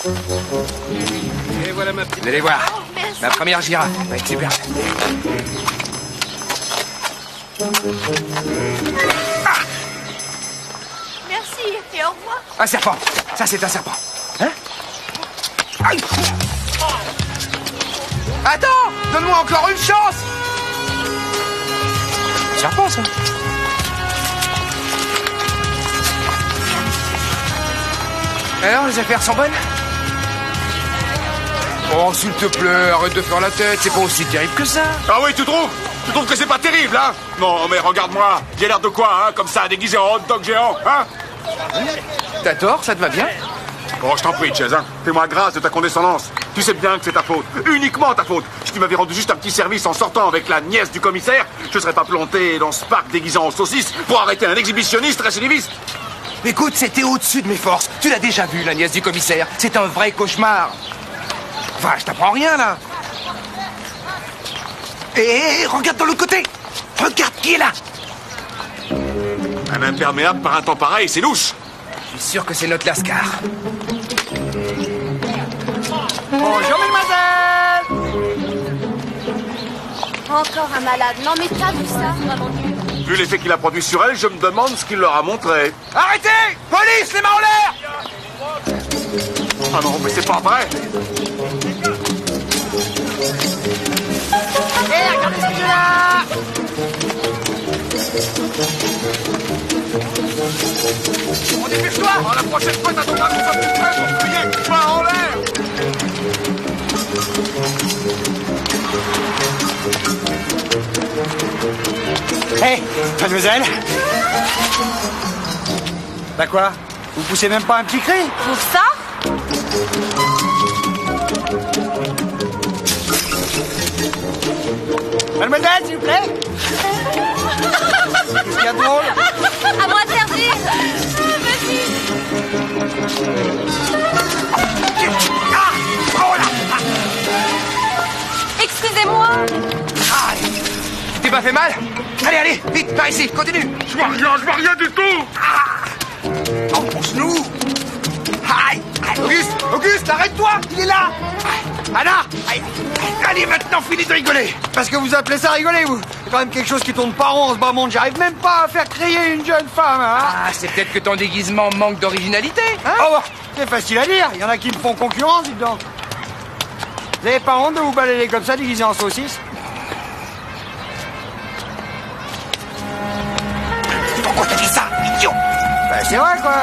Et voilà ma petite... Vous allez voir. Oh, merci. Ma première girafe. Va être super. Merci et au revoir. Un serpent. Ça, c'est un serpent. Hein? Aïe! Attends! Donne-moi encore une chance! Serpent, ça. Alors, les affaires sont bonnes? Oh, s'il te plaît, arrête de faire la tête, c'est pas aussi terrible que ça. Ah oui, tu trouves? Tu trouves que c'est pas terrible, hein? Non, mais regarde-moi. J'ai l'air de quoi, hein? Comme ça, déguisé en hot dog géant, hein? T'as tort, ça te va bien? Oh, je t'en prie, Chase, hein? Fais-moi grâce de ta condescendance. Tu sais bien que c'est ta faute. Uniquement ta faute. Si tu m'avais rendu juste un petit service en sortant avec la nièce du commissaire, je serais pas planté dans ce parc déguisé en saucisse pour arrêter un exhibitionniste récidiviste. Écoute, c'était au-dessus de mes forces. Tu l'as déjà vu, la nièce du commissaire. C'est un vrai cauchemar. Enfin, je t'apprends rien, là. Hé, regarde de l'autre côté. Regarde qui est là. Un imperméable par un temps pareil, c'est louche. Je suis sûr que c'est notre Lascar. Bonjour, mademoiselle! Encore un malade. Non, mais t'as vu ça? Vraiment nul. Vu l'effet qu'il a produit sur elle, je me demande ce qu'il leur a montré. Arrêtez! Police, les mains en l'air! Ah non, mais c'est pas vrai. Hé, regardez ce que j'ai là! On dépêche-toi. Oh, la prochaine fois, t'attendras qu'on soit plus près pour crier. Main en l'air. Hé, mademoiselle? Bah quoi? Vous poussez même pas un petit cri? Pour ça? Mademoiselle, s'il vous plaît? Qu'est-ce qu'il y a de drôle? À moi de servir. Vas-y. Excusez-moi. Tu t'es pas fait mal? Allez, allez, vite, par ici, continue. Je vois rien du tout. Enfonce-nous. Aïe! Auguste, arrête-toi! Il est là! Anna! Allez, maintenant, finis de rigoler! Parce que vous appelez ça rigoler, vous? C'est quand même quelque chose qui tourne pas rond en ce bas monde. J'arrive même pas à faire crier une jeune femme, hein? Ah, c'est peut-être que ton déguisement manque d'originalité, hein? Oh, c'est facile à dire. Il y en a qui me font concurrence, dites donc. Vous avez pas honte de vous balader comme ça, déguisé en saucisse? Pourquoi t'as dit ça, idiot? Ben, c'est vrai, quoi.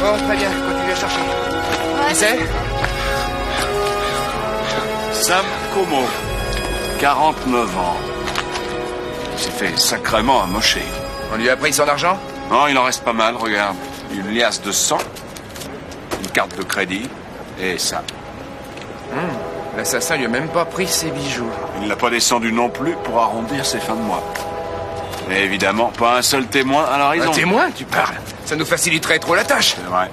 Bon, très bien, continue à chercher. Qui c'est? Sam Como, 49 ans. Il s'est fait sacrément amocher. On lui a pris son argent? Non, il en reste pas mal, regarde. Une liasse de 100, une carte de crédit, et ça. L'assassin lui a même pas pris ses bijoux. Il n'a pas descendu non plus pour arrondir ses fins de mois. Et évidemment, pas un seul témoin à la raison. Un témoin, tu parles? Ça nous faciliterait trop la tâche. C'est vrai.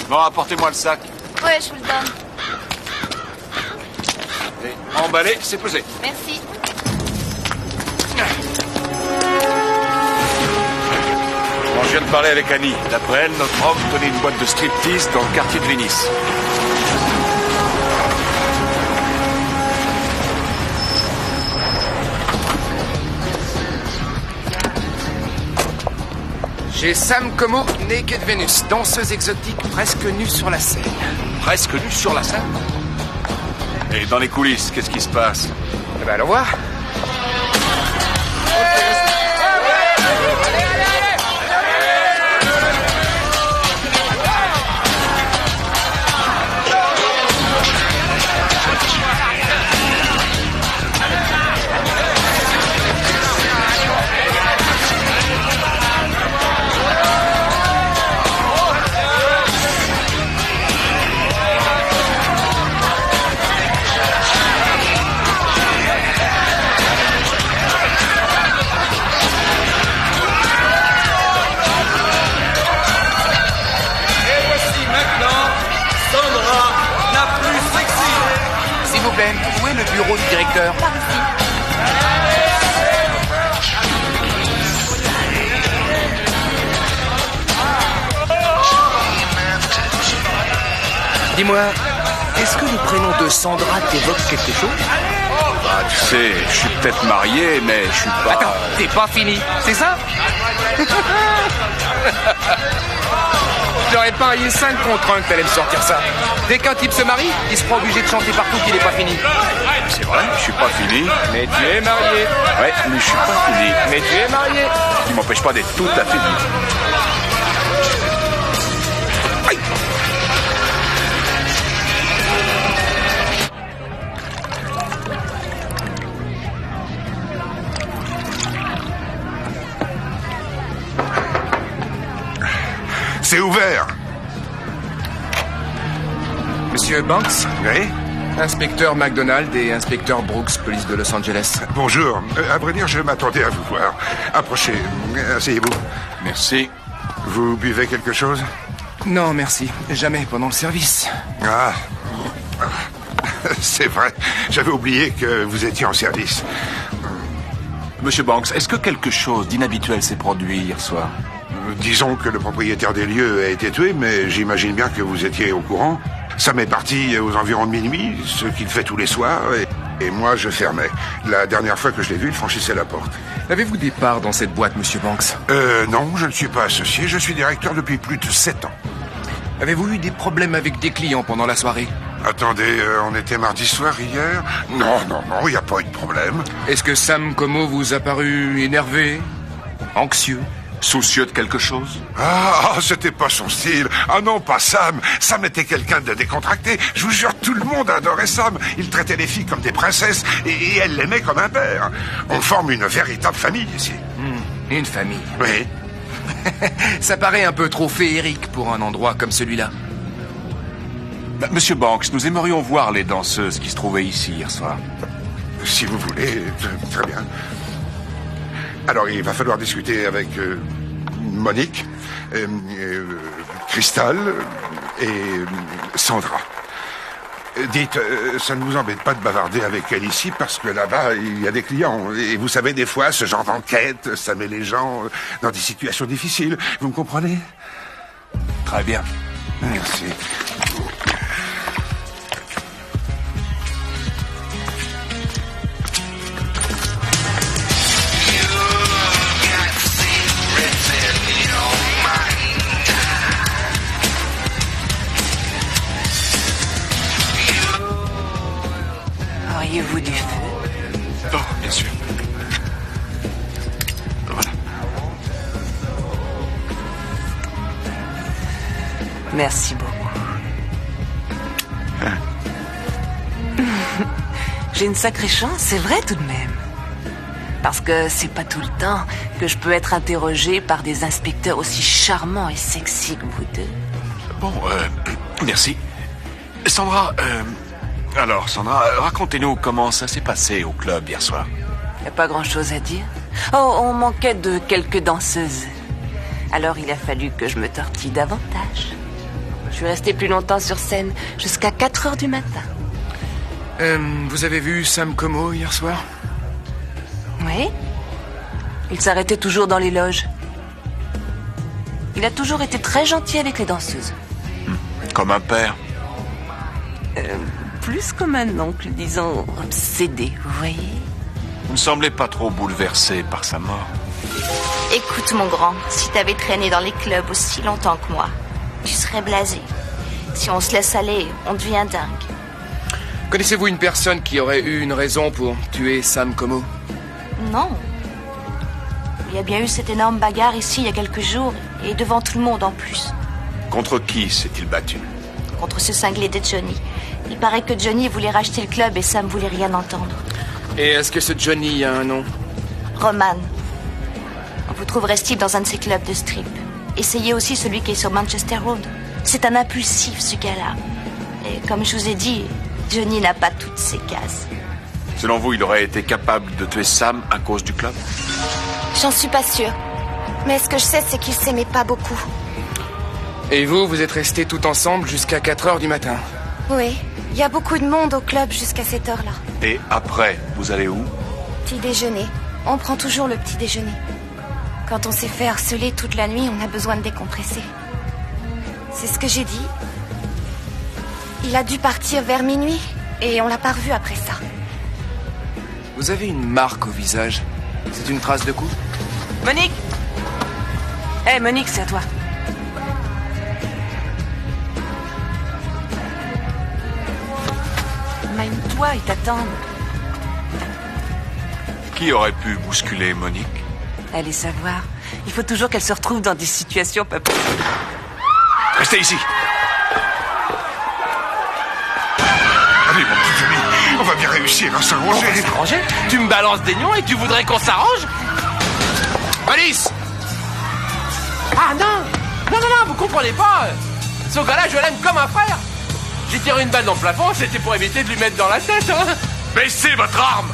Bon, apportez-moi le sac. Ouais, je vous le donne. Et emballé, c'est pesé. Merci. Bon, je viens de parler avec Annie. D'après elle, notre homme tenait une boîte de striptease dans le quartier de Vénice. J'ai Sam Como, Naked Venus, danseuse exotique presque nue sur la scène. Presque nu sur la scène. Et dans les coulisses, qu'est-ce qui se passe? Eh ben, allons voir. Où est le bureau du directeur? Par ici. Dis-moi, est-ce que le prénom de Sandra t'évoque quelque chose? Bah, tu sais, je suis peut-être marié, mais je suis pas... Attends, t'es pas fini, c'est ça? J'aurais parié 5 contre 1 que t'allais me sortir ça. Dès qu'un type se marie, il se croit obligé de chanter partout qu'il est pas fini. C'est vrai, je suis pas fini. Mais tu es marié. Ouais, mais je suis pas fini. Mais tu es marié. Ce qui m'empêche pas d'être tout à fait libre. Aïe. C'est ouvert. Monsieur Banks, Oui. inspecteur McDonald et inspecteur Brooks, police de Los Angeles. Bonjour. À vrai dire, je m'attendais à vous voir. Approchez. Asseyez-vous. Merci. Vous buvez quelque chose? Non, merci. Jamais pendant le service. Ah. C'est vrai. J'avais oublié que vous étiez en service. Monsieur Banks, est-ce que quelque chose d'inhabituel s'est produit hier soir? Disons que le propriétaire des lieux a été tué, mais j'imagine bien que vous étiez au courant. Sam est parti aux environs de minuit, ce qu'il fait tous les soirs, et moi je fermais. La dernière fois que je l'ai vu, il franchissait la porte. Avez-vous des parts dans cette boîte, monsieur Banks? Non, je ne suis pas associé, je suis directeur depuis plus de 7 ans. Avez-vous eu des problèmes avec des clients pendant la soirée? Attendez, on était mardi soir hier? Non, il n'y a pas eu de problème. Est-ce que Sam Como vous a paru énervé? Anxieux? Soucieux de quelque chose? Ah, c'était pas son style. Ah non, pas Sam. Sam était quelqu'un de décontracté. Je vous jure, tout le monde adorait Sam. Il traitait les filles comme des princesses et elle l'aimait comme un père. On forme une véritable famille ici. Une famille. Oui. Ça paraît un peu trop féerique pour un endroit comme celui-là. Monsieur Banks, nous aimerions voir les danseuses qui se trouvaient ici hier soir. Si vous voulez, très bien. Alors, il va falloir discuter avec Monique, Cristal et Sandra. Dites, ça ne vous embête pas de bavarder avec elle ici, parce que là-bas, il y a des clients. Et vous savez, des fois, ce genre d'enquête, ça met les gens dans des situations difficiles. Vous me comprenez? Très bien. Merci. Auriez-vous du feu? Oh, bien sûr. Voilà. Merci beaucoup. J'ai une sacrée chance, c'est vrai tout de même. Parce que c'est pas tout le temps que je peux être interrogée par des inspecteurs aussi charmants et sexy que vous deux. Bon, merci. Sandra, alors, Sandra, racontez-nous comment ça s'est passé au club hier soir. Y a pas grand-chose à dire. Oh, on manquait de quelques danseuses. Alors il a fallu que je me tortille davantage. Je suis restée plus longtemps sur scène, jusqu'à 4 heures du matin. Vous avez vu Sam Como hier soir? Oui. Il s'arrêtait toujours dans les loges. Il a toujours été très gentil avec les danseuses. Comme un père. Plus comme un oncle, disons, obsédé, vous voyez? Vous ne semblez pas trop bouleversé par sa mort. Écoute, mon grand, si t'avais traîné dans les clubs aussi longtemps que moi, tu serais blasé. Si on se laisse aller, on devient dingue. Connaissez-vous une personne qui aurait eu une raison pour tuer Sam Como? Non. Il y a bien eu cette énorme bagarre ici il y a quelques jours, et devant tout le monde en plus. Contre qui s'est-il battu? Contre ce cinglé de Johnny. Il paraît que Johnny voulait racheter le club et Sam voulait rien entendre. Et est-ce que ce Johnny a un nom? Roman. Vous trouverez Steve dans un de ses clubs de strip. Essayez aussi celui qui est sur Manchester Road. C'est un impulsif, ce gars-là. Et comme je vous ai dit, Johnny n'a pas toutes ses cases. Selon vous, il aurait été capable de tuer Sam à cause du club? J'en suis pas sûre. Mais ce que je sais, c'est qu'ils s'aimaient pas beaucoup. Et vous êtes restés tout ensemble jusqu'à 4 heures du matin? Oui, il y a beaucoup de monde au club jusqu'à cette heure-là. Et après, vous allez où? Petit déjeuner. On prend toujours le petit déjeuner. Quand on s'est fait harceler toute la nuit, on a besoin de décompresser. C'est ce que j'ai dit. Il a dû partir vers minuit et on l'a pas revu après ça. Vous avez une marque au visage. C'est une trace de coup? Monique! Hé, Monique, c'est à toi. Mine-toi, ils t'attendent. Qui aurait pu bousculer Monique? Allez savoir. Il faut toujours qu'elle se retrouve dans des situations pas... Restez ici. Allez, mon petit Johnny, on va bien réussir à s'arranger. S'arranger? Tu me balances des nions et tu voudrais qu'on s'arrange? Alice! Ah non! Non, vous comprenez pas! Ce gars-là, je l'aime comme un frère! J'ai tiré une balle dans le plafond, c'était pour éviter de lui mettre dans la tête, hein! Baissez votre arme!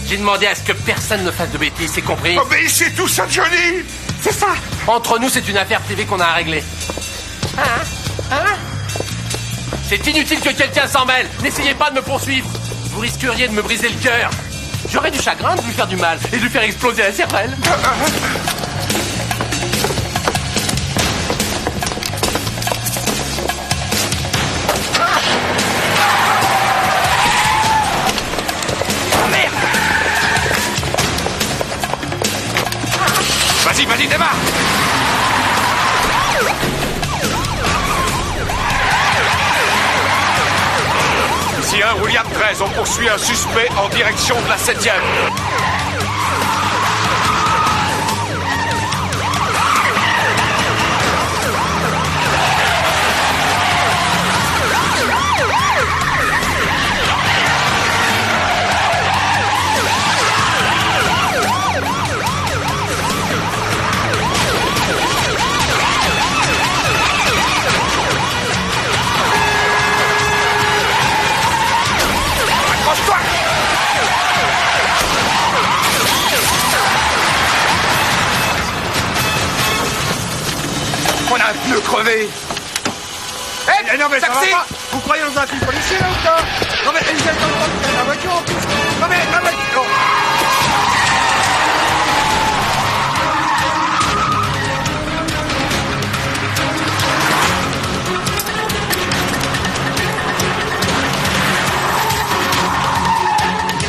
J'ai demandé à ce que personne ne fasse de bêtises, c'est compris? Obéissez tous à Johnny! C'est ça! Entre nous, c'est une affaire privée qu'on a à régler. Hein? C'est inutile que quelqu'un s'en mêle! N'essayez pas de me poursuivre! Vous risqueriez de me briser le cœur! J'aurais du chagrin de lui faire du mal et de lui faire exploser la cervelle! Vas-y, démarre! Ici William 13, on poursuit un suspect en direction de la 7e. On a un pneu crevé. Eh, non mais ça va taxi! pas. Vous croyez dans un film policier là ou quoi? Non mais ils attendent pas la voiture en plus. Non mais la voiture.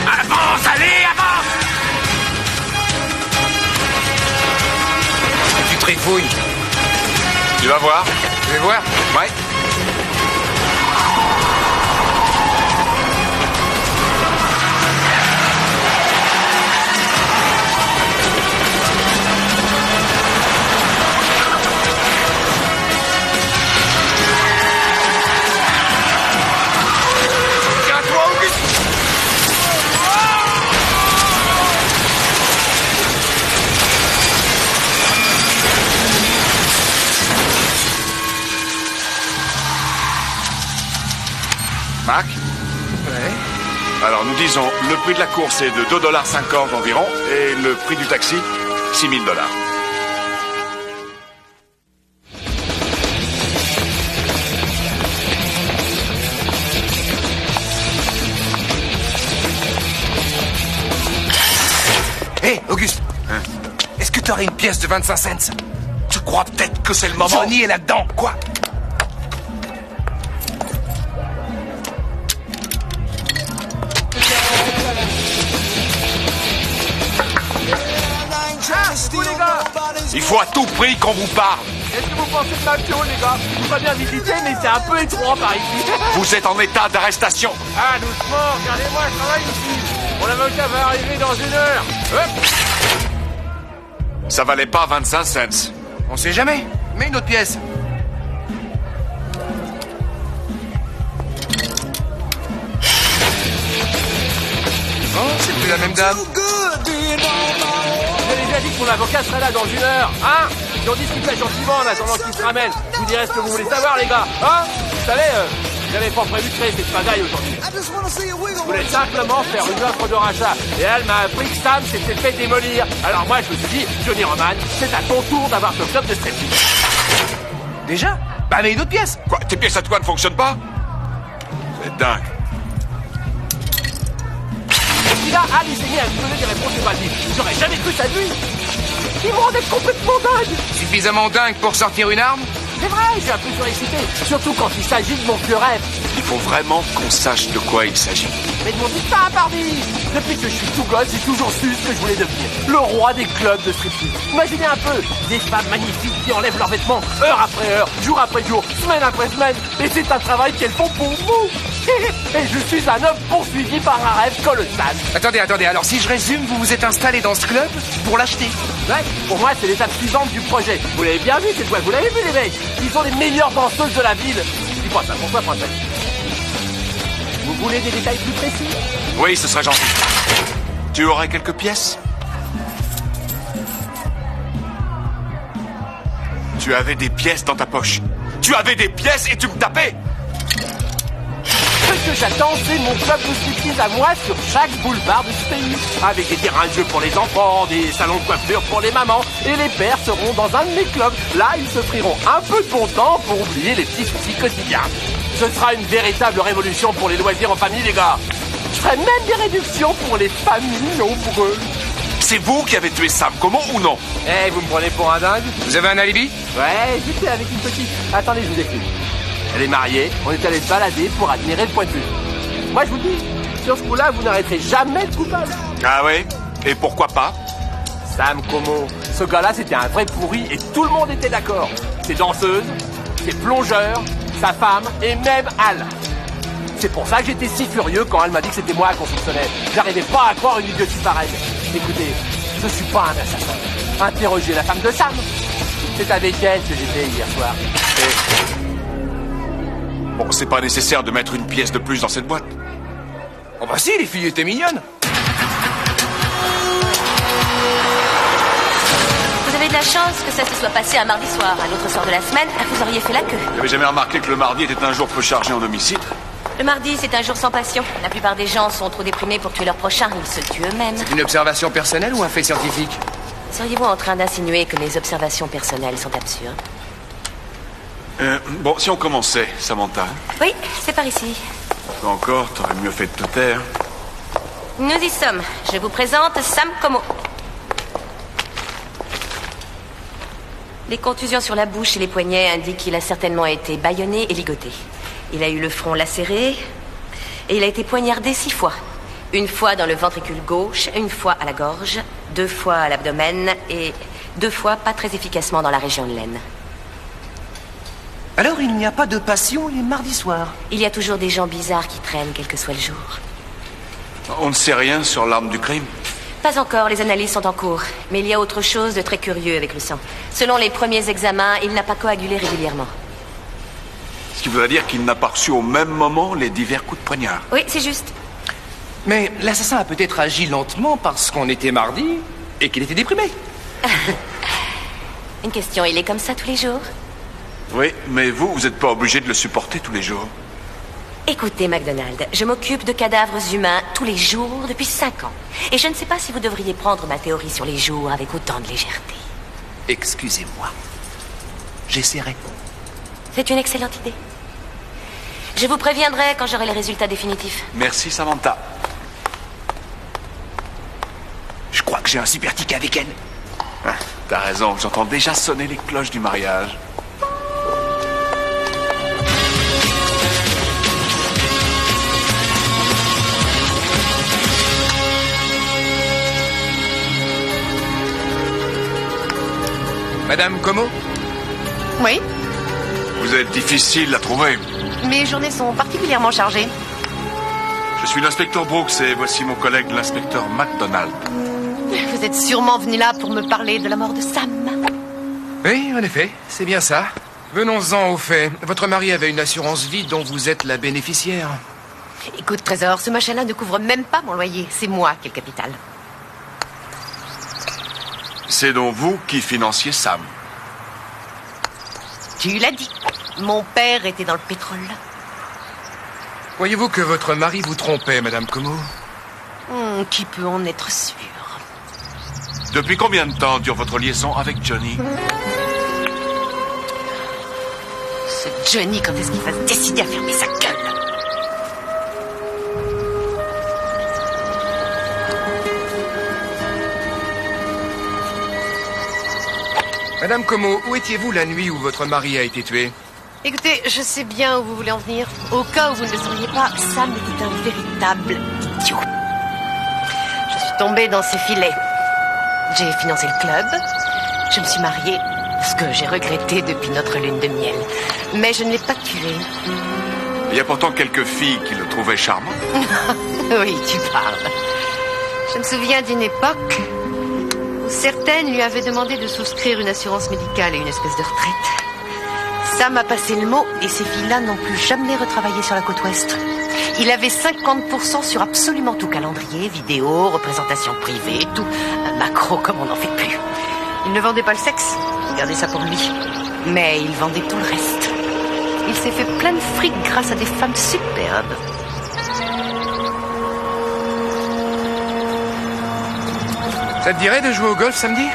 Avance, allez, avance! Tu trifouilles. Tu vas voir. Tu veux voir? Ouais. Tiens-toi, Auguste. Mac? Ouais. Alors nous disons, le prix de la course est de 2,50 $ environ et le prix du taxi, 6 000 $. Hé, Auguste. Est-ce que t'aurais une pièce de 25 cents? Tu crois peut-être que c'est le moment? Johnny est là-dedans. Quoi? Vous les gars, faut à tout prix qu'on vous parle. Est-ce que vous pensez de ma chose, les gars? Je voudrais bien visiter, mais c'est un peu étroit par ici. Vous êtes en état d'arrestation. Ah, doucement, regardez-moi, je travaille ici. Mon avocat va arriver dans 1 heure. Hop. Ça valait pas 25 cents. On sait jamais. Mets une autre pièce. Oh, c'est plus la même dame. J'ai déjà dit que mon avocat serait là dans 1 heure, hein? J'en discutais gentiment en attendant qu'il se ramène. Je vous dirai ce que vous voulez savoir, les gars, hein? Vous savez, j'avais pas prévu de créer cette pagaille aujourd'hui. Je voulais simplement faire une offre de rachat. Et elle m'a appris que Sam s'était fait démolir. Alors moi, je me suis dit, Johnny Roman, c'est à ton tour d'avoir ce club de striptease. Déjà? Bah, mets une autre pièce. Quoi, tes pièces à toi ne fonctionnent pas? C'est dingue. Et là, Al, il s'est mis à me donner des réponses évasives. J'aurais jamais cru ça de lui. Il me rendait complètement dingue. Suffisamment dingue pour sortir une arme? C'est vrai, j'ai un peu surexcité. Surtout quand il s'agit de mon vieux rêve. Il faut vraiment qu'on sache de quoi il s'agit. Mais ne m'en dites pas, Barbie. Depuis que je suis tout gosse, j'ai toujours su ce que je voulais devenir. Le roi des clubs de striptease. Imaginez un peu, des femmes magnifiques qui enlèvent leurs vêtements heure après heure, jour après jour, semaine après semaine. Et c'est un travail qu'elles font pour vous. Et je suis un homme poursuivi par un rêve colossal. Attendez, alors si je résume, vous vous êtes installé dans ce club pour l'acheter. Ouais, pour moi, c'est l'étape suivante du projet. Vous l'avez bien vu, cette fois, vous l'avez vu, les mecs. Ils sont les meilleures danseuses de la ville. Dis-moi ça, pourquoi, princesse? Vous voulez des détails plus précis? Oui, ce serait gentil. Tu aurais quelques pièces? Tu avais des pièces dans ta poche. Tu avais des pièces et tu me tapais. Ce que j'attends, c'est mon club de striptease à moi sur chaque boulevard de ce pays. Avec des terrains de jeu pour les enfants, des salons de coiffure pour les mamans. Et les pères seront dans un de mes clubs. Là, ils s'offriront un peu de bon temps pour oublier les petits soucis quotidiens. Ce sera une véritable révolution pour les loisirs en famille, les gars. Je ferai même des réductions pour les familles nombreuses. C'est vous qui avez tué Sam, comment ou non? Eh, vous me prenez pour un dingue? Vous avez un alibi? Ouais, j'étais avec une petite... Attendez, je vous explique. Elle est mariée, on est allé se balader pour admirer le point de vue. Moi, je vous dis, sur ce coup-là, vous n'arrêterez jamais le coupable. Ah ouais? Et pourquoi pas? Sam Como, ce gars-là, c'était un vrai pourri et tout le monde était d'accord. Ses danseuses, ses plongeurs, sa femme et même Al. C'est pour ça que j'étais si furieux quand elle m'a dit que c'était moi qu'on soupçonnait. J'arrivais pas à croire une idiotie pareille. Écoutez, je suis pas un assassin. Interrogez la femme de Sam. C'est avec elle que j'étais hier soir. Bon, c'est pas nécessaire de mettre une pièce de plus dans cette boîte. Oh bah si, les filles étaient mignonnes. Vous avez de la chance que ça se soit passé un mardi soir. À l'autre soir de la semaine, vous auriez fait la queue. J'avais jamais remarqué que le mardi était un jour peu chargé en homicide. Le mardi, c'est un jour sans passion. La plupart des gens sont trop déprimés pour tuer leur prochain. Ils se tuent eux-mêmes. Une observation personnelle ou un fait scientifique? Seriez-vous en train d'insinuer que mes observations personnelles sont absurdes? Bon, si on commençait, Samantha. Oui, c'est par ici. Encore, t'aurais mieux fait de te taire. Nous y sommes. Je vous présente Sam Como. Les contusions sur la bouche et les poignets indiquent qu'il a certainement été bâillonné et ligoté. Il a eu le front lacéré et il a été poignardé 6 fois. 1 fois dans le ventricule gauche, 1 fois à la gorge, 2 fois à l'abdomen et 2 fois pas très efficacement dans la région de l'aine. Alors il n'y a pas de passion les mardis soirs? Il y a toujours des gens bizarres qui traînent, quel que soit le jour. On ne sait rien sur l'arme du crime? Pas encore, les analyses sont en cours. Mais il y a autre chose de très curieux avec le sang. Selon les premiers examens, il n'a pas coagulé régulièrement. Ce qui voudrait dire qu'il n'a pas reçu au même moment les divers coups de poignard. Oui, c'est juste. Mais l'assassin a peut-être agi lentement parce qu'on était mardi et qu'il était déprimé. Une question, il est comme ça tous les jours? Oui, mais vous n'êtes pas obligé de le supporter tous les jours. Écoutez, MacDonald, je m'occupe de cadavres humains tous les jours depuis 5 ans. Et je ne sais pas si vous devriez prendre ma théorie sur les jours avec autant de légèreté. Excusez-moi. J'essaierai. C'est une excellente idée. Je vous préviendrai quand j'aurai les résultats définitifs. Merci, Samantha. Je crois que j'ai un super tic avec elle. Ah, t'as raison, j'entends déjà sonner les cloches du mariage. Madame Como? Oui, Vous êtes difficile à trouver. mes journées sont particulièrement chargées. Je suis l'inspecteur Brooks et voici mon collègue l'inspecteur MacDonald. Vous êtes sûrement venu là pour me parler de la mort de Sam. Oui, en effet, c'est bien ça. Venons-en au fait. Votre mari avait une assurance vie dont vous êtes la bénéficiaire. Écoute, Trésor, ce machin-là ne couvre même pas mon loyer. C'est moi qui ai le capital. C'est donc vous qui financiez Sam. Tu l'as dit. Mon père était dans le pétrole. Croyez-vous que votre mari vous trompait, Madame Como? Qui peut en être sûr? Depuis combien de temps dure votre liaison avec Johnny? Ce Johnny, quand est-ce qu'il va se décider à fermer sa gueule? Madame Como, où étiez-vous la nuit où votre mari a été tué? Écoutez, je sais bien où vous voulez en venir. Au cas où vous ne le sauriez pas, Sam était un véritable idiot. Je suis tombée dans ses filets. J'ai financé le club. Je me suis mariée, ce que j'ai regretté depuis notre lune de miel. Mais je ne l'ai pas tué. Il y a pourtant quelques filles qui le trouvaient charmant. Oui, tu parles. Je me souviens d'une époque où certaines lui avaient demandé de souscrire une assurance médicale et une espèce de retraite. Sam a passé le mot et ces filles-là n'ont plus jamais retravaillé sur la côte ouest. Il avait 50% sur absolument tout: calendrier, vidéo, représentation privée, tout. Un macro comme on n'en fait plus. Il ne vendait pas le sexe, il gardait ça pour lui. Mais il vendait tout le reste. Il s'est fait plein de fric grâce à des femmes superbes. Ça te dirait de jouer au golf samedi?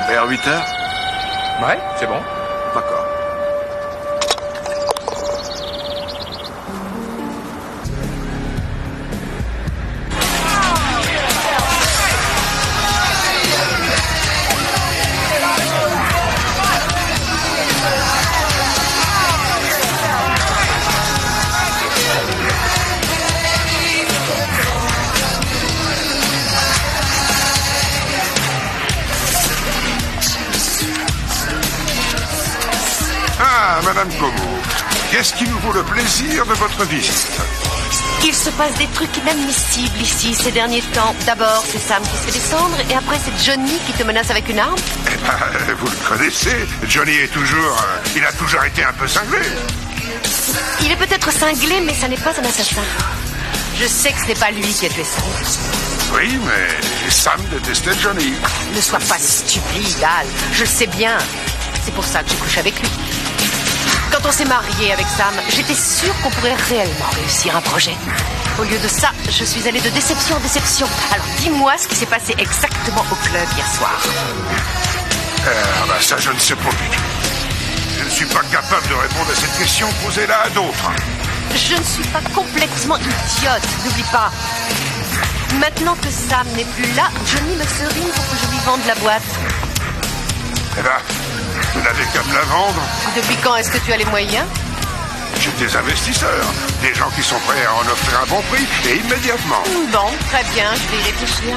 Vers 8h? Ouais, c'est bon. D'accord. Madame Como, qu'est-ce qui nous vaut le plaisir de votre visite? Il se passe des trucs inadmissibles ici ces derniers temps. D'abord, c'est Sam qui se fait descendre, et après, c'est Johnny qui te menace avec une arme. Eh ben, vous le connaissez. Johnny est toujours... il a toujours été un peu cinglé. Il est peut-être cinglé, mais ça n'est pas un assassin. Je sais que ce n'est pas lui qui a tué Sam. Oui, mais Sam détestait Johnny. Ne sois pas stupide, Al. Je le sais bien. C'est pour ça que j'ai couché avec lui. Quand on s'est marié avec Sam, j'étais sûre qu'on pourrait réellement réussir un projet. Au lieu de ça, je suis allée de déception en déception. Alors dis-moi ce qui s'est passé exactement au club hier soir. Ça, je ne sais pas du tout. Je ne suis pas capable de répondre à cette question. Posez-la à d'autres. Je ne suis pas complètement idiote, n'oublie pas. Maintenant que Sam n'est plus là, Johnny me serine pour que je lui vende la boîte. Eh ben, vous n'avez qu'à me la vendre. Depuis quand est-ce que tu as les moyens? J'ai des investisseurs, des gens qui sont prêts à en offrir un bon prix, et immédiatement. Bon, très bien, je vais y réfléchir.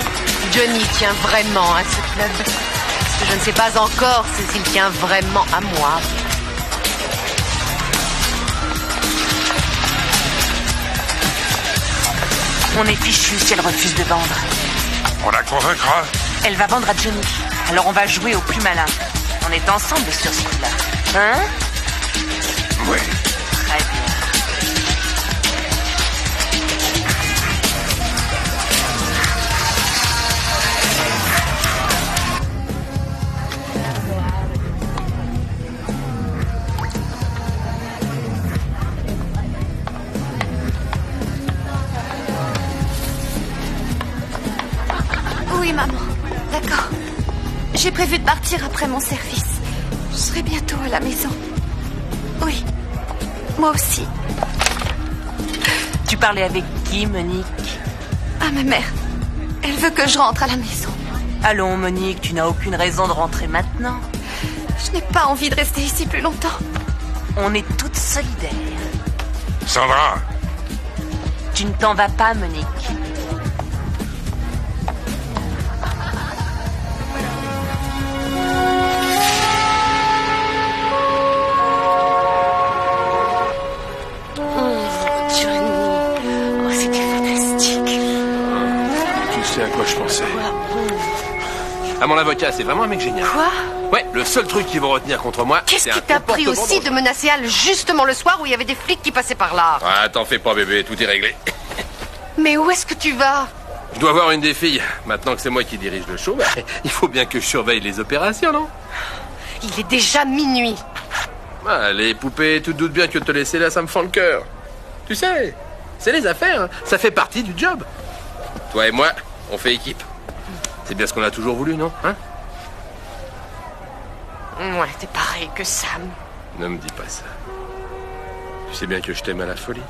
Johnny tient vraiment à ce club. Ce que je ne sais pas encore, c'est s'il tient vraiment à moi. On est fichu si elle refuse de vendre. On la convaincra. Elle va vendre à Johnny. Alors on va jouer au plus malin. On est ensemble sur ce coup-là. Hein? Oui. Très bien. Oui, maman. D'accord. J'ai prévu de partir après mon service. Je serai bientôt à la maison. Oui. Moi aussi. Tu parlais avec qui, Monique? Ah, ma mère. Elle veut que je rentre à la maison. Allons, Monique, tu n'as aucune raison de rentrer maintenant. Je n'ai pas envie de rester ici plus longtemps. On est toutes solidaires. Sandra. Tu ne t'en vas pas, Monique. sais à quoi je pensais. À mon avocat, c'est vraiment un mec génial. Quoi? Ouais, le seul truc qu'ils vont retenir contre moi, Qu'est-ce c'est qui un t'a pris comportement aussi de dangereux. menacer Al justement le soir où il y avait des flics qui passaient par là? Ah, t'en fais pas, bébé, tout est réglé. Mais où est-ce que tu vas? Je dois voir une des filles. Maintenant que c'est moi qui dirige le show, bah, il faut bien que je surveille les opérations, non? Il est déjà minuit. Ah, les poupées, tu te doutes bien que te laisser là, ça me fend le cœur. Tu sais, c'est les affaires, hein. Ça fait partie du job. Toi et moi, on fait équipe. C'est bien ce qu'on a toujours voulu, non? Hein? Ouais, t'es pareil que Sam. Ne me dis pas ça. Tu sais bien que je t'aime à la folie.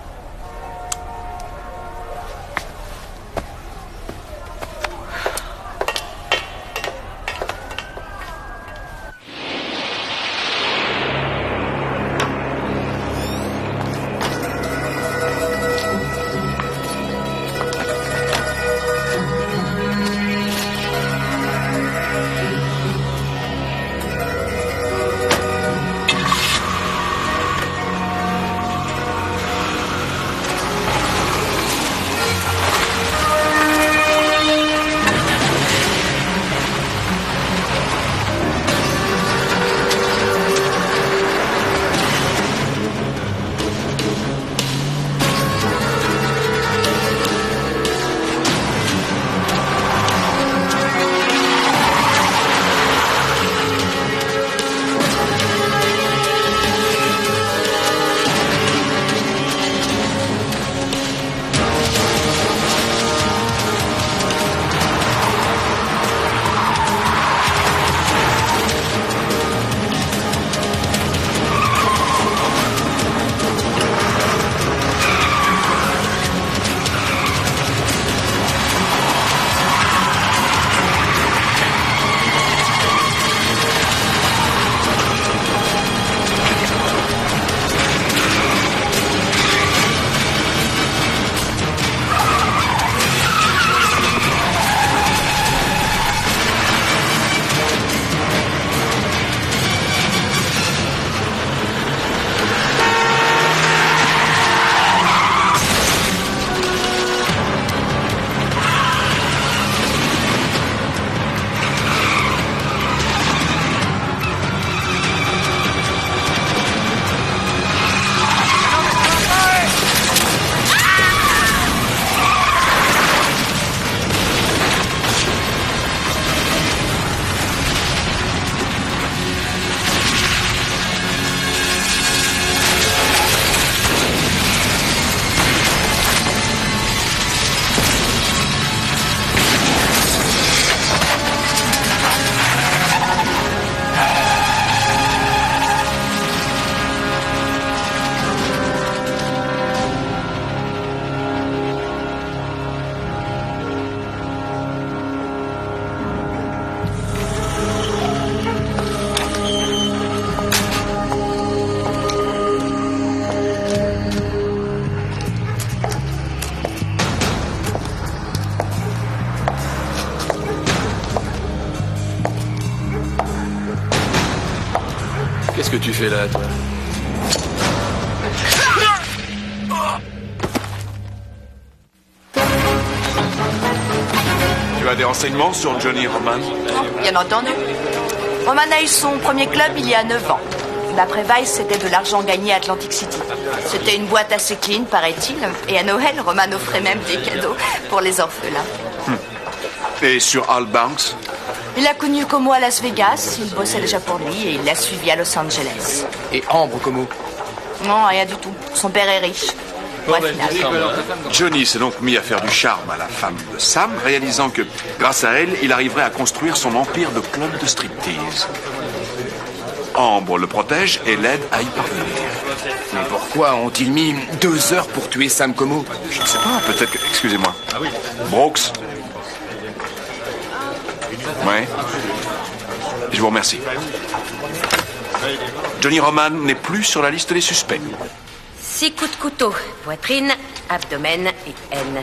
Qu'est-ce que tu fais là, toi? Tu as des renseignements sur Johnny Roman? Bien entendu. Roman a eu son premier club il y a 9 ans. D'après Vice, c'était de l'argent gagné à Atlantic City. C'était une boîte assez clean, paraît-il. Et à Noël, Roman offrait même des cadeaux pour les orphelins. Et sur Al Banks? Il a connu Como à Las Vegas, il bossait déjà pour lui et il l'a suivi à Los Angeles. Et Ambre Como? Non, rien du tout. Son père est riche. Bref, Johnny s'est donc mis à faire du charme à la femme de Sam, réalisant que, grâce à elle, il arriverait à construire son empire de club de striptease. Ambre le protège et l'aide à y parvenir. Mais pourquoi ont-ils mis 2 heures pour tuer Sam Como? Je ne sais pas, peut-être que... Excusez-moi. Brooks? Ouais. Je vous remercie. Johnny Roman n'est plus sur la liste des suspects. 6 coups de couteau, poitrine, abdomen et haine.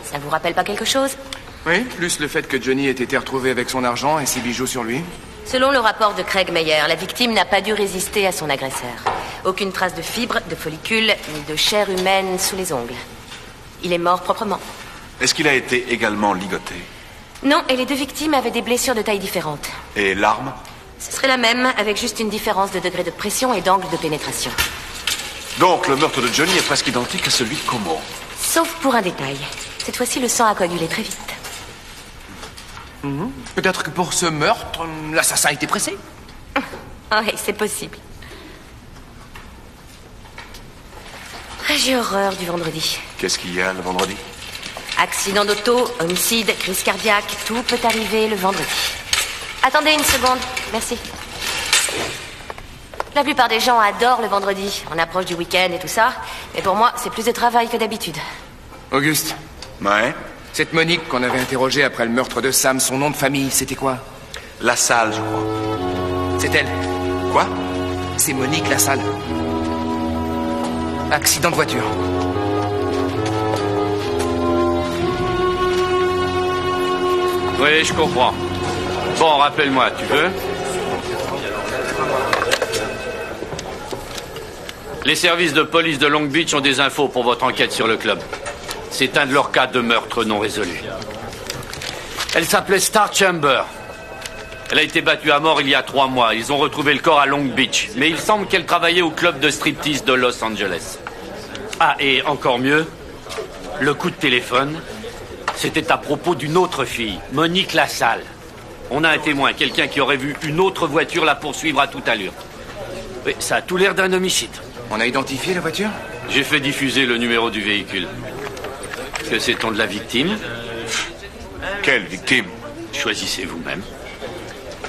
Ça vous rappelle pas quelque chose? Oui, plus le fait que Johnny ait été retrouvé avec son argent et ses bijoux sur lui. Selon le rapport de Craig Meyer, la victime n'a pas dû résister à son agresseur. Aucune trace de fibres, de follicules, ni de chair humaine sous les ongles. Il est mort proprement. Est-ce qu'il a été également ligoté? Non, et les deux victimes avaient des blessures de taille différentes. Et l'arme? Ce serait la même, avec juste une différence de degré de pression et d'angle de pénétration. Donc, le meurtre de Johnny est presque identique à celui de Como. Sauf pour un détail. Cette fois-ci, le sang a coagulé très vite. Peut-être que pour ce meurtre, l'assassin était pressé. Oui, c'est possible. J'ai horreur du vendredi. Qu'est-ce qu'il y a le vendredi? Accident d'auto, homicide, crise cardiaque, tout peut arriver le vendredi. Attendez une seconde, merci. La plupart des gens adorent le vendredi. On approche du week-end et tout ça. Mais pour moi, c'est plus de travail que d'habitude. Auguste. Ouais? Cette Monique qu'on avait interrogée après le meurtre de Sam, son nom de famille, c'était quoi? Lassalle, je crois. C'est elle. Quoi? C'est Monique Lassalle. Accident de voiture. Oui, je comprends. Bon, rappelle-moi, tu veux? Les services de police de Long Beach ont des infos pour votre enquête sur le club. C'est un de leurs cas de meurtre non résolu. Elle s'appelait Star Chamber. Elle a été battue à mort il y a 3 mois. Ils ont retrouvé le corps à Long Beach. Mais il semble qu'elle travaillait au club de striptease de Los Angeles. Ah, et encore mieux, le coup de téléphone, c'était à propos d'une autre fille, Monique Lassalle. On a un témoin, quelqu'un qui aurait vu une autre voiture la poursuivre à toute allure. Oui, ça a tout l'air d'un homicide. On a identifié la voiture? J'ai fait diffuser le numéro du véhicule. Que sait-on de la victime? Quelle victime? Choisissez vous-même.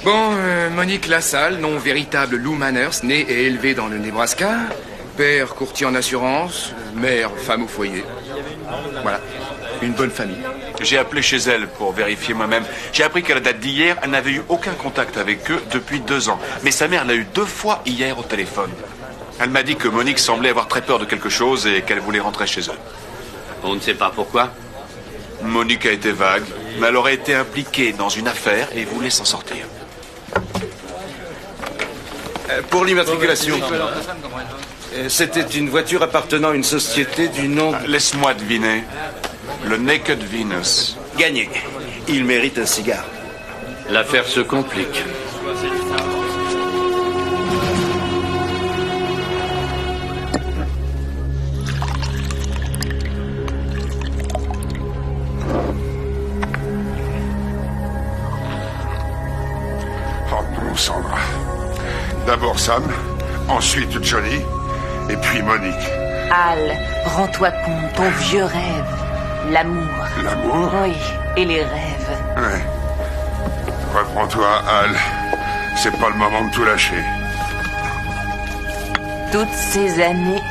Bon, Monique Lassalle, nom véritable Lou Manners, née et élevée dans le Nebraska. Père courtier en assurance, mère femme au foyer. Voilà, une bonne famille. J'ai appelé chez elle pour vérifier moi-même. J'ai appris qu'à la date d'hier, elle n'avait eu aucun contact avec eux depuis 2 ans. Mais sa mère l'a eu 2 fois hier au téléphone. Elle m'a dit que Monique semblait avoir très peur de quelque chose et qu'elle voulait rentrer chez eux. On ne sait pas pourquoi. Monique a été vague, mais elle aurait été impliquée dans une affaire et voulait s'en sortir. Pour l'immatriculation, c'était une voiture appartenant à une société du nom... Laisse-moi deviner. Le Naked Venus. Gagné. Il mérite un cigare. L'affaire se complique. Oh non, Sandra. D'abord Sam, ensuite Johnny, et puis Monique. Al, rends-toi compte, ton vieux rêve. L'amour. L'amour? Oui, et les rêves. Ouais. Reprends-toi, Al. C'est pas le moment de tout lâcher. Toutes ces années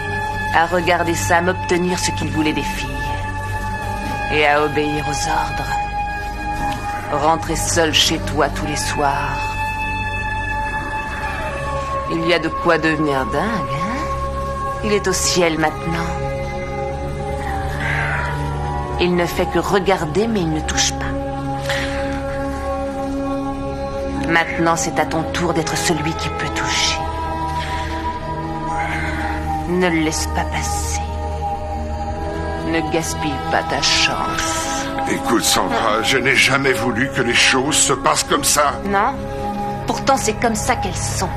à regarder Sam obtenir ce qu'il voulait des filles. Et à obéir aux ordres. Rentrer seul chez toi tous les soirs. Il y a de quoi devenir dingue, hein? Il est au ciel maintenant. Il ne fait que regarder, mais il ne touche pas. Maintenant, c'est à ton tour d'être celui qui peut toucher. Ne le laisse pas passer. Ne gaspille pas ta chance. Écoute, Sandra, je n'ai jamais voulu que les choses se passent comme ça. Non? Pourtant, c'est comme ça qu'elles sont.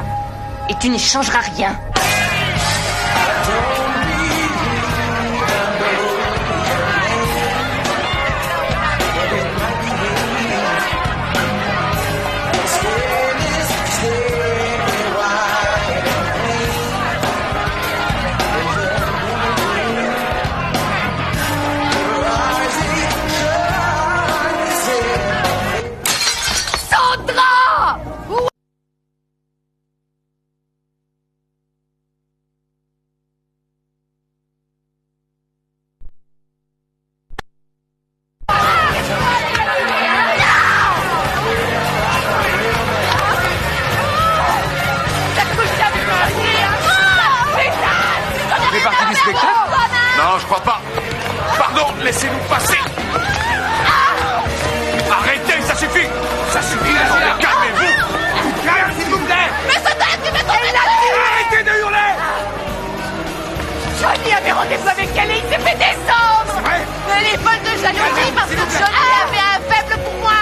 Et tu n'y changeras rien. Non, je crois pas. Pardon, laissez-nous passer. Arrêtez, ça suffit. Ça suffit, calmez-vous. Calmez, s'il vous plaît. Mais c'est elle qui m'a tombé la Arrêtez de hurler. Johnny avait rendez-vous avec elle et il s'est fait descendre. Elle est folle de jalousie parce que Johnny avait un faible pour moi.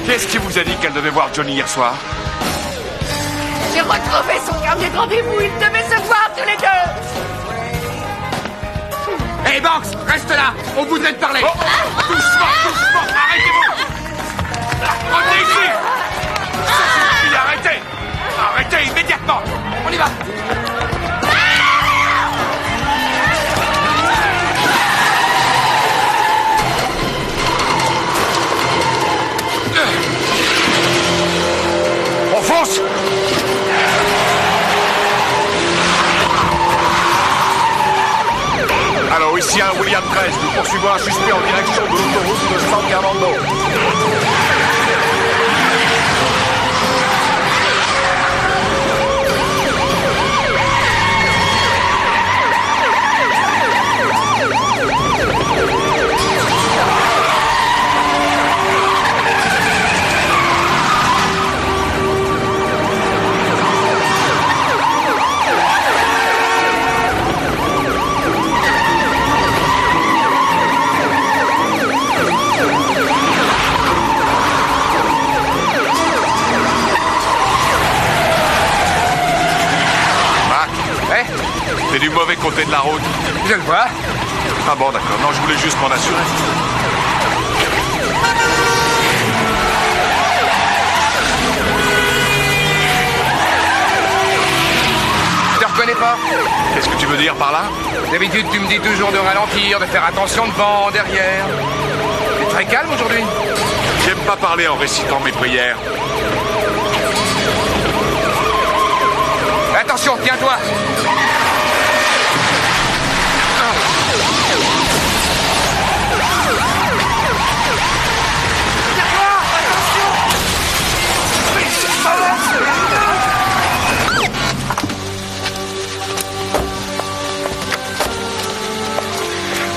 Qu'est-ce qui vous a dit qu'elle devait voir Johnny hier soir? J'ai retrouvé son carnet de rendez-vous. Ils devaient se voir tous les deux. Hé, Banks, reste là. On voudrait te parler. Doucement, doucement, arrêtez-vous. Revenez ici. Ça suffit, arrêtez. Arrêtez immédiatement. On y va. On fonce. Alors, ici un William 13. Nous poursuivons un suspect en direction de l'autoroute de San Fernando. C'est du mauvais côté de la route. Je le vois. Ah bon, d'accord. Non, je voulais juste m'en assurer. Je te reconnais pas. Qu'est-ce que tu veux dire par là? D'habitude, tu me dis toujours de ralentir, de faire attention devant, derrière. T'es très calme aujourd'hui. J'aime pas parler en récitant mes prières. Attention, tiens-toi.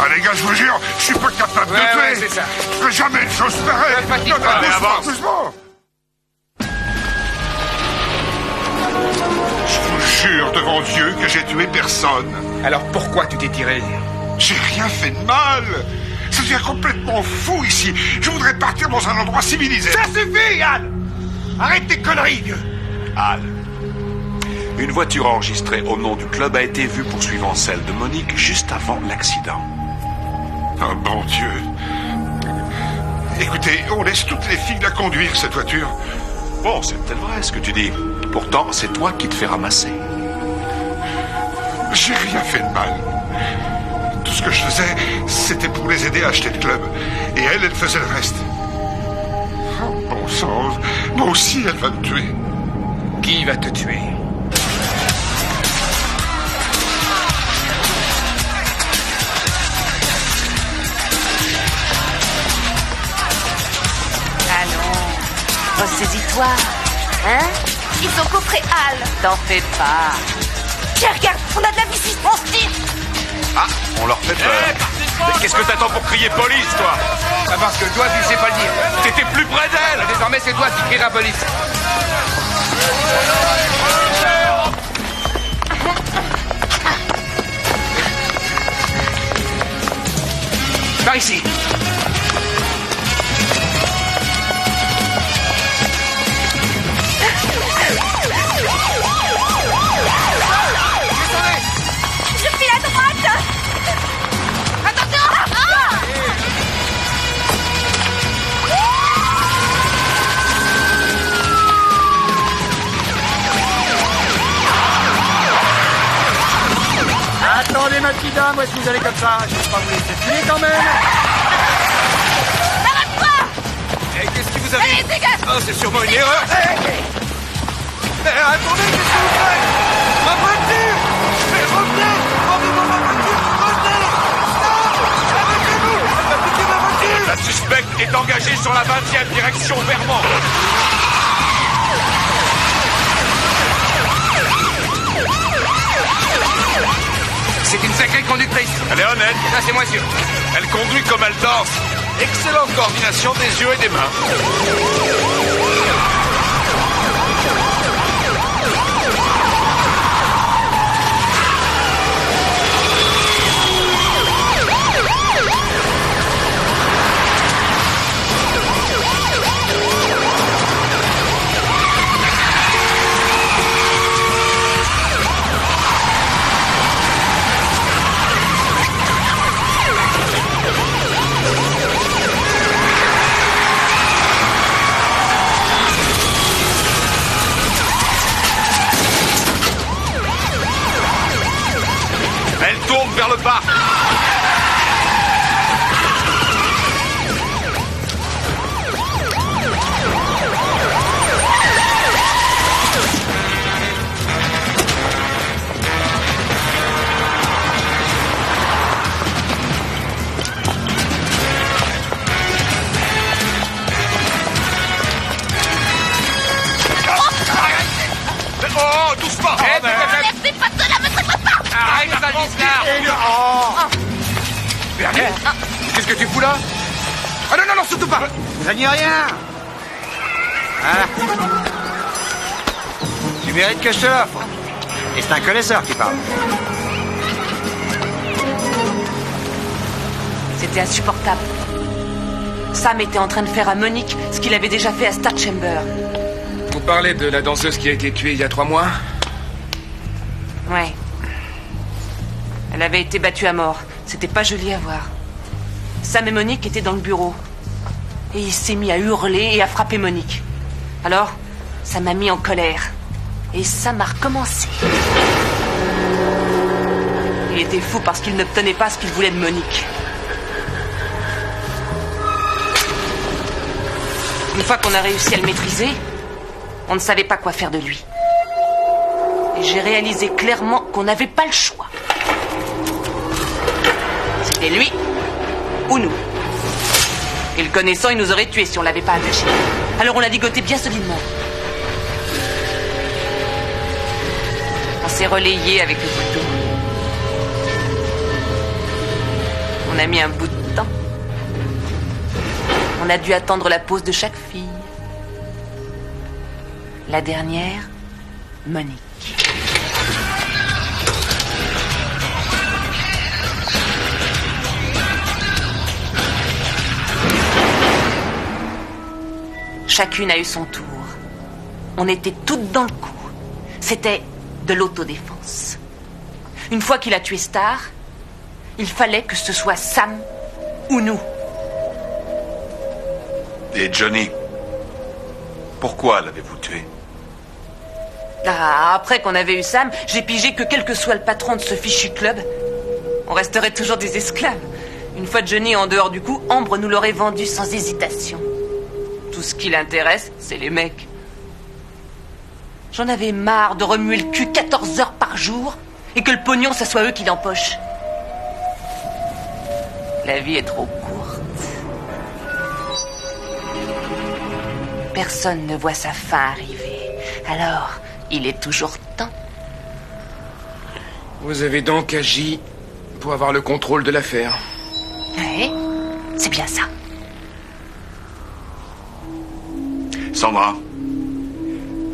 Ah les gars, je vous jure, je suis pas capable de tuer. Ouais, c'est ça. Je ferai jamais une chose pareille. Fatigue pas. Allez, avance. Doucement. Je vous jure devant Dieu que j'ai tué personne. Alors pourquoi tu t'es tiré? J'ai rien fait de mal. Ça devient complètement fou ici. Je voudrais partir dans un endroit civilisé. Ça suffit, Al. Arrête tes conneries, vieux. Al. Une voiture enregistrée au nom du club a été vue poursuivant celle de Monique juste avant l'accident. Oh bon Dieu. Écoutez, on laisse toutes les filles la conduire, cette voiture. Bon, c'est peut-être vrai ce que tu dis. Pourtant, c'est toi qui te fais ramasser. J'ai rien fait de mal. Tout ce que je faisais, c'était pour les aider à acheter le club. Et elle faisait le reste. Oh, bon sang, moi aussi, elle va me tuer. Qui va te tuer? Allons, ressaisis-toi. Hein? Ils ont coffré Al. T'en fais pas. Tiens, regarde, on a de la visite, on se tire. Ah, on leur fait peur. Mais qu'est-ce que t'attends pour crier police, toi? Ah, parce que toi, tu sais pas le dire. T'étais plus près d'elle. Désormais, c'est toi qui crieras police. Par ici. Je file à droite. Attention. Attendez, ma petite dame, où est-ce que vous allez comme ça? Je vais pas vous laisser filer quand même. Et qu'est-ce qui vous arrive? Allez, dégage. Oh, c'est sûrement une erreur. Attendez, qu'est-ce que vous faites? Ma voiture! Mais revenez! Rendez-moi ma voiture! Revenez! Stop! Arrêtez-vous! Appliquez ma voiture! La suspecte est engagée sur la 20e direction Vermont. C'est une sacrée conductrice. Elle est honnête. Ça, c'est moins sûr. Elle conduit comme elle danse. Excellente coordination des yeux et des mains. Giscard. Bernet, qu'est-ce que tu fous là? Ah non, non, non, surtout pas. Ça n'y est rien. Voilà. Tu mérites que je te l'offre. Et c'est un connaisseur qui parle. C'était insupportable. Sam était en train de faire à Monique ce qu'il avait déjà fait à Star Chamber. Vous parlez de la danseuse qui a été tuée il y a 3 mois? Ouais. Elle avait été battue à mort. C'était pas joli à voir. Sam et Monique étaient dans le bureau. Et il s'est mis à hurler et à frapper Monique. Alors, ça m'a mis en colère. Et Sam a recommencé. Il était fou parce qu'il n'obtenait pas ce qu'il voulait de Monique. Une fois qu'on a réussi à le maîtriser, on ne savait pas quoi faire de lui. Et j'ai réalisé clairement qu'on n'avait pas le choix. C'était lui ou nous. Et le connaissant, il nous aurait tués si on l'avait pas attaché. Alors on l'a ligoté bien solidement. On s'est relayé avec le couteau. On a mis un bout de temps. On a dû attendre la pause de chaque fille. La dernière, Monique. Chacune a eu son tour. On était toutes dans le coup. C'était de l'autodéfense. Une fois qu'il a tué Star, il fallait que ce soit Sam ou nous. Et Johnny, pourquoi l'avez-vous tué? Après qu'on avait eu Sam, j'ai pigé que quel que soit le patron de ce fichu club, on resterait toujours des esclaves. Une fois Johnny en dehors du coup, Ambre nous l'aurait vendu sans hésitation. Tout ce qui l'intéresse, c'est les mecs. J'en avais marre de remuer le cul 14 heures par jour et que le pognon, ça soit eux qui l'empochent. La vie est trop courte. Personne ne voit sa fin arriver. Alors, il est toujours temps. Vous avez donc agi pour avoir le contrôle de l'affaire. Oui, c'est bien ça. Sandra,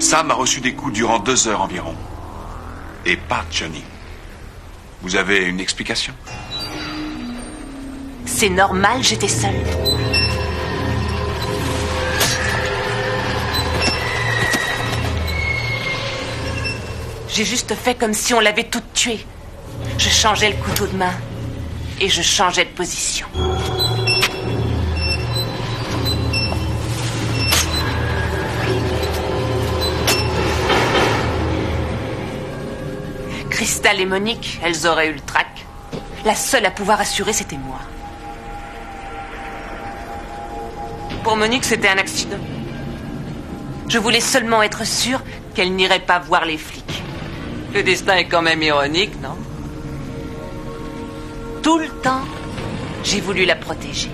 Sam a reçu des coups durant 2 heures environ. Et pas Johnny. Vous avez une explication? C'est normal, j'étais seule. J'ai juste fait comme si on l'avait toute tuée. Je changeais le couteau de main. Et je changeais de position. Crystal et Monique, elles auraient eu le trac. La seule à pouvoir assurer, c'était moi. Pour Monique, c'était un accident. Je voulais seulement être sûre qu'elle n'irait pas voir les flics. Le destin est quand même ironique, non? Tout le temps, j'ai voulu la protéger.